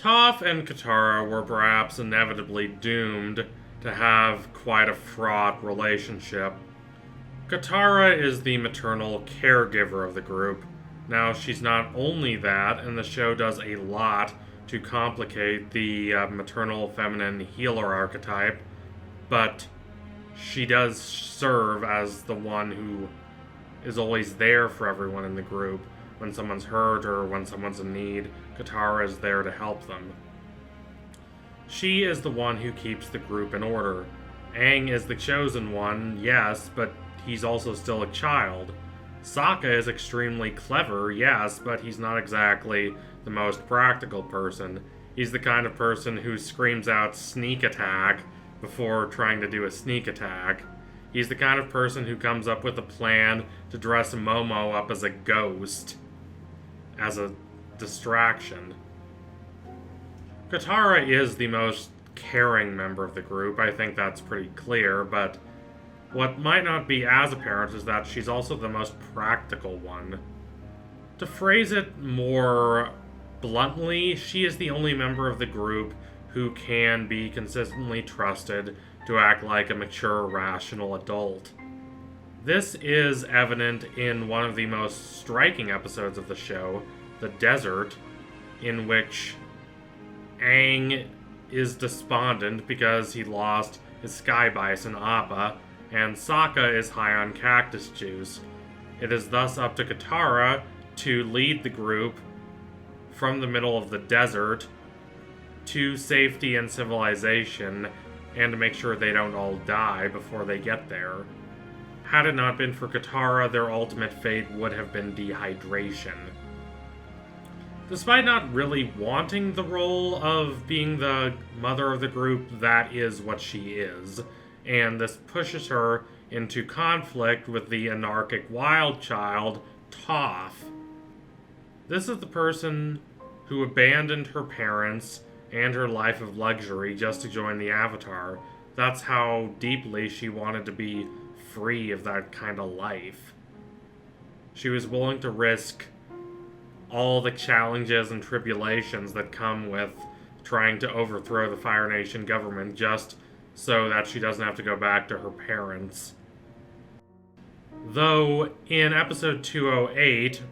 Toph and Katara were perhaps inevitably doomed to have quite a fraught relationship. Katara is the maternal caregiver of the group. Now, she's not only that, and the show does a lot to complicate the maternal feminine healer archetype, but she does serve as the one who is always there for everyone in the group. When someone's hurt or when someone's in need, Katara is there to help them. She is the one who keeps the group in order. Aang is the chosen one, yes, but he's also still a child. Sokka is extremely clever, yes, but he's not exactly the most practical person. He's the kind of person who screams out sneak attack before trying to do a sneak attack. He's the kind of person who comes up with a plan to dress Momo up as a ghost, as a distraction. Katara is the most caring member of the group, I think that's pretty clear, but what might not be as apparent is that she's also the most practical one. To phrase it more bluntly, she is the only member of the group who can be consistently trusted to act like a mature, rational adult. This is evident in one of the most striking episodes of the show, The Desert, in which Aang is despondent because he lost his sky bison Appa, and Sokka is high on cactus juice. It is thus up to Katara to lead the group from the middle of the desert to safety and civilization, and to make sure they don't all die before they get there. Had it not been for Katara, their ultimate fate would have been dehydration. Despite not really wanting the role of being the mother of the group, that is what she is, and this pushes her into conflict with the anarchic wild child, Toph. This is the person who abandoned her parents and her life of luxury just to join the Avatar. That's how deeply she wanted to be free of that kind of life. She was willing to risk all the challenges and tribulations that come with trying to overthrow the Fire Nation government just so that she doesn't have to go back to her parents. Though in episode 208,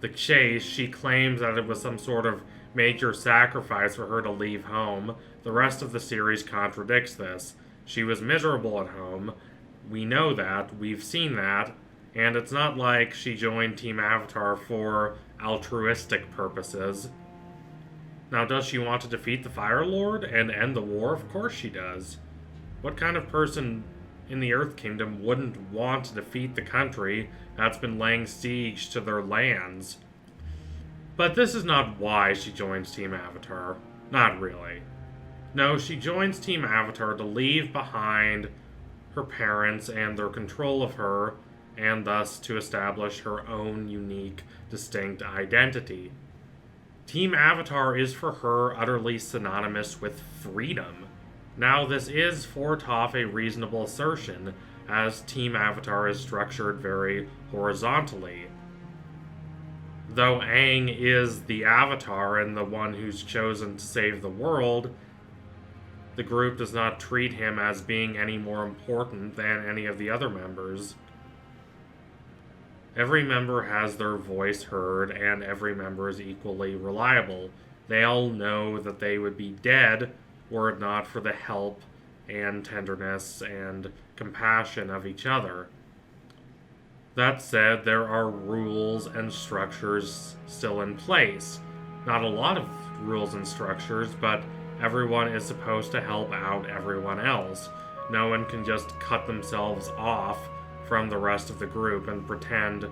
The Chase, she claims that it was some sort of major sacrifice for her to leave home, the rest of the series contradicts this. She was miserable at home. We know that. We've seen that. And it's not like she joined Team Avatar for altruistic purposes. Now, does she want to defeat the Fire Lord and end the war? Of course she does. What kind of person in the Earth Kingdom wouldn't want to defeat the country that's been laying siege to their lands? But this is not why she joins Team Avatar. Not really. No, she joins Team Avatar to leave behind her parents and their control of her, and thus to establish her own unique, distinct identity. Team Avatar is for her utterly synonymous with freedom. Now, this is for Toph a reasonable assertion, as Team Avatar is structured very horizontally. Though Aang is the Avatar and the one who's chosen to save the world, the group does not treat him as being any more important than any of the other members. Every member has their voice heard, and every member is equally reliable. They all know that they would be dead were it not for the help and tenderness and compassion of each other. That said, there are rules and structures still in place. Not a lot of rules and structures, but everyone is supposed to help out everyone else. No one can just cut themselves off from the rest of the group and pretend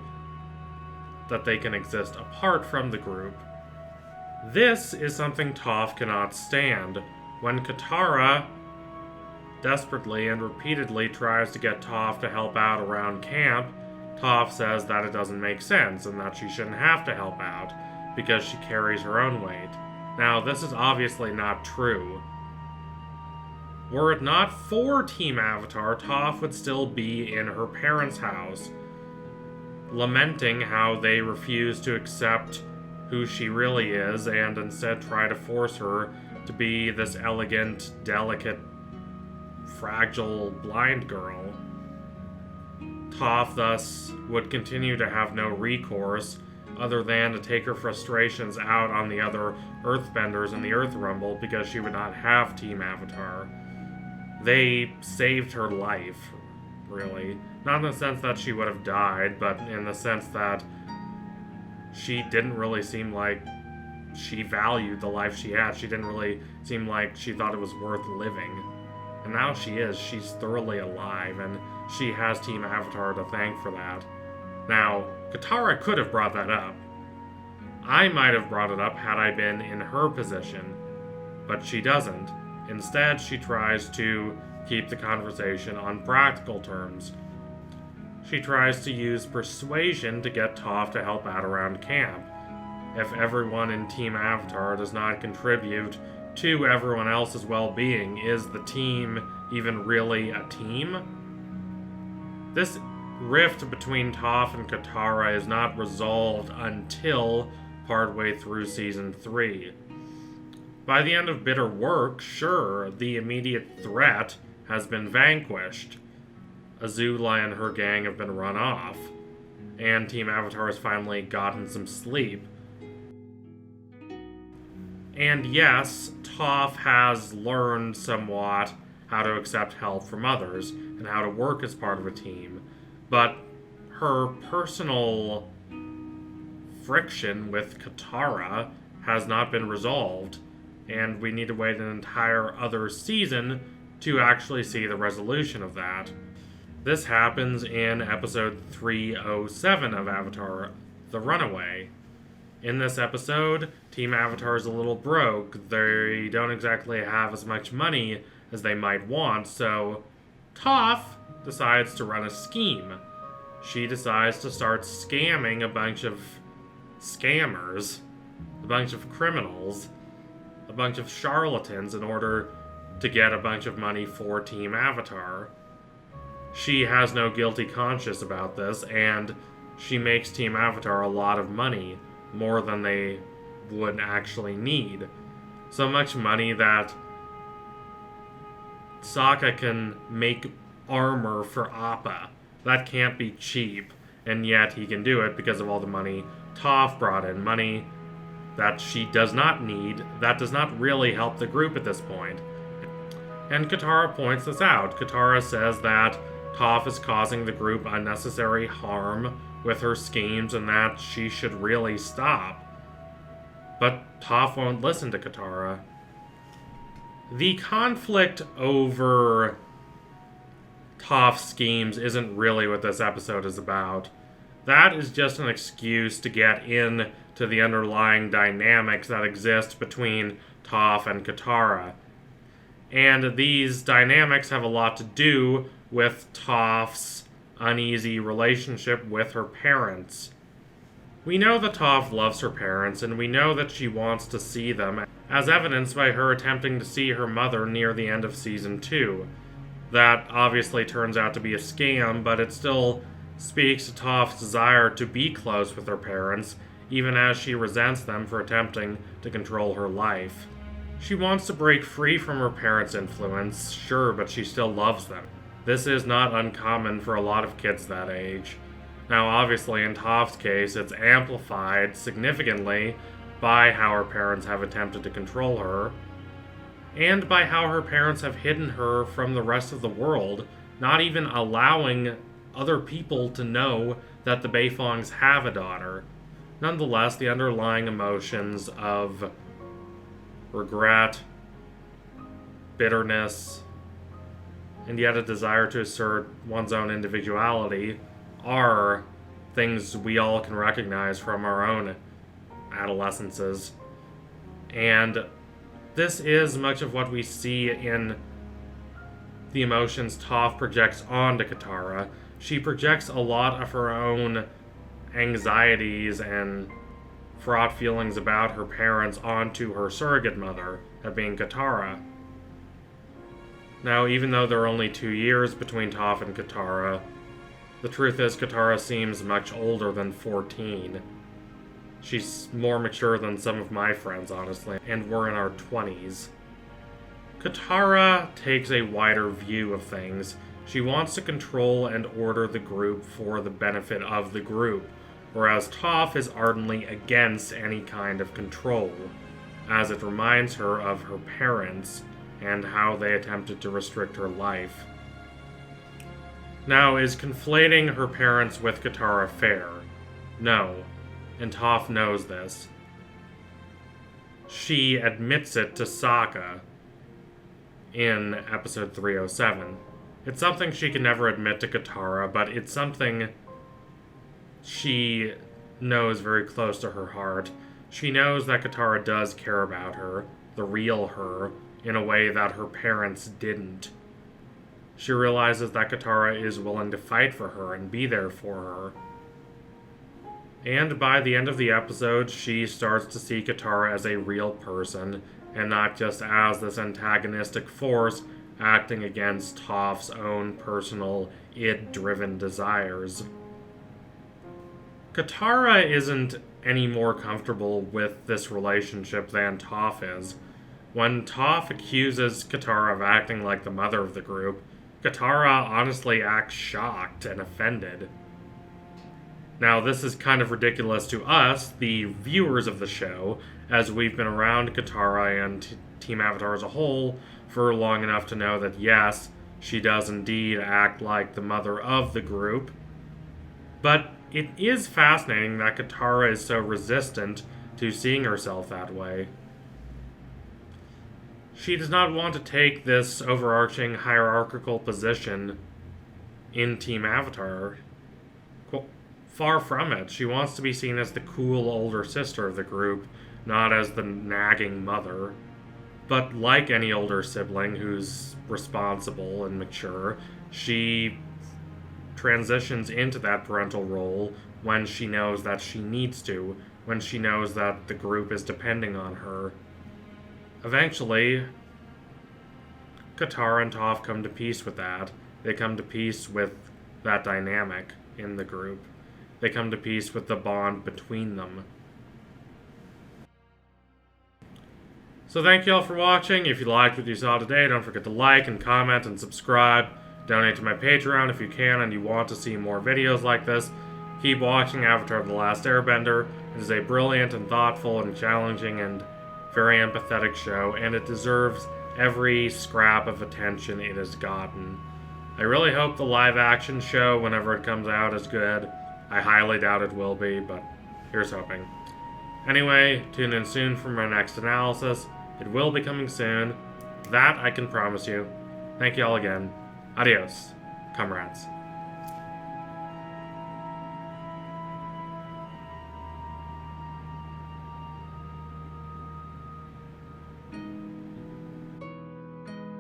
that they can exist apart from the group. This is something Toph cannot stand. When Katara desperately and repeatedly tries to get Toph to help out around camp, Toph says that it doesn't make sense and that she shouldn't have to help out because she carries her own weight. Now, this is obviously not true. Were it not for Team Avatar, Toph would still be in her parents' house, lamenting how they refuse to accept who she really is and instead try to force her to be this elegant, delicate, fragile, blind girl. Toph thus would continue to have no recourse other than to take her frustrations out on the other Earthbenders in the Earth Rumble because she would not have Team Avatar. They saved her life, really. Not in the sense that she would have died, but in the sense that she didn't really seem like she valued the life she had. She didn't really seem like she thought it was worth living. And now she is. She's thoroughly alive, and she has Team Avatar to thank for that. Now, Katara could have brought that up. I might have brought it up had I been in her position, but she doesn't. Instead, she tries to keep the conversation on practical terms. She tries to use persuasion to get Toph to help out around camp. If everyone in Team Avatar does not contribute to everyone else's well-being, is the team even really a team? This rift between Toph and Katara is not resolved until partway through Season 3. By the end of Bitter Work, sure, the immediate threat has been vanquished. Azula and her gang have been run off, and Team Avatar has finally gotten some sleep. And yes, Toph has learned somewhat how to accept help from others and how to work as part of a team, but her personal friction with Katara has not been resolved, and we need to wait an entire other season to actually see the resolution of that. This happens in episode 307 of Avatar, The Runaway. In this episode, Team Avatar is a little broke. They don't exactly have as much money as they might want, so Toph decides to run a scheme. She decides to start scamming a bunch of scammers, a bunch of criminals, a bunch of charlatans in order to get a bunch of money for Team Avatar. She has no guilty conscience about this, and she makes Team Avatar a lot of money, more than they would actually need. So much money that Sokka can make armor for Appa. That can't be cheap, and yet he can do it because of all the money Toph brought in. Money that she does not need, that does not really help the group at this point. And Katara points this out. Katara says that Toph is causing the group unnecessary harm with her schemes and that she should really stop. But Toph won't listen to Katara. The conflict over Toph's schemes isn't really what this episode is about. That is just an excuse to get in to the underlying dynamics that exist between Toph and Katara. And these dynamics have a lot to do with Toph's uneasy relationship with her parents. We know that Toph loves her parents, and we know that she wants to see them, as evidenced by her attempting to see her mother near the end of Season 2. That obviously turns out to be a scam, but it still speaks to Toph's desire to be close with her parents, even as she resents them for attempting to control her life. She wants to break free from her parents' influence, sure, but she still loves them. This is not uncommon for a lot of kids that age. Now, obviously, in Toph's case, it's amplified significantly by how her parents have attempted to control her, and by how her parents have hidden her from the rest of the world, not even allowing other people to know that the Beifongs have a daughter. Nonetheless, the underlying emotions of regret, bitterness, and yet a desire to assert one's own individuality are things we all can recognize from our own adolescences. And this is much of what we see in the emotions Toph projects onto Katara. She projects a lot of her own anxieties and fraught feelings about her parents onto her surrogate mother, that being Katara. Now, even though there are only 2 years between Toph and Katara, the truth is Katara seems much older than 14. She's more mature than some of my friends, honestly, and we're in our 20s. Katara takes a wider view of things. She wants to control and order the group for the benefit of the group, whereas Toph is ardently against any kind of control, as it reminds her of her parents and how they attempted to restrict her life. Now, is conflating her parents with Katara fair? No, and Toph knows this. She admits it to Sokka in episode 307. It's something she can never admit to Katara, but it's something she knows very close to her heart. She knows that Katara does care about her, the real her, in a way that her parents didn't. She realizes that Katara is willing to fight for her and be there for her. And by the end of the episode, she starts to see Katara as a real person, and not just as this antagonistic force acting against Toph's own personal, id-driven desires. Katara isn't any more comfortable with this relationship than Toph is. When Toph accuses Katara of acting like the mother of the group, Katara honestly acts shocked and offended. Now, this is kind of ridiculous to us, the viewers of the show, as we've been around Katara and Team Avatar as a whole for long enough to know that yes, she does indeed act like the mother of the group. But it is fascinating that Katara is so resistant to seeing herself that way. She does not want to take this overarching hierarchical position in Team Avatar. Far from it. She wants to be seen as the cool older sister of the group, not as the nagging mother. But like any older sibling who's responsible and mature, she transitions into that parental role when she knows that she needs to, when she knows that the group is depending on her. Eventually, Katara and Toph come to peace with that. They come to peace with that dynamic in the group. They come to peace with the bond between them. So thank you all for watching. If you liked what you saw today, don't forget to like and comment and subscribe. Donate to my Patreon if you can and you want to see more videos like this. Keep watching Avatar: The Last Airbender. It is a brilliant and thoughtful and challenging and very empathetic show, and it deserves every scrap of attention it has gotten. I really hope the live-action show, whenever it comes out, is good. I highly doubt it will be, but here's hoping. Anyway, tune in soon for my next analysis. It will be coming soon. That I can promise you. Thank you all again. Adios, comrades.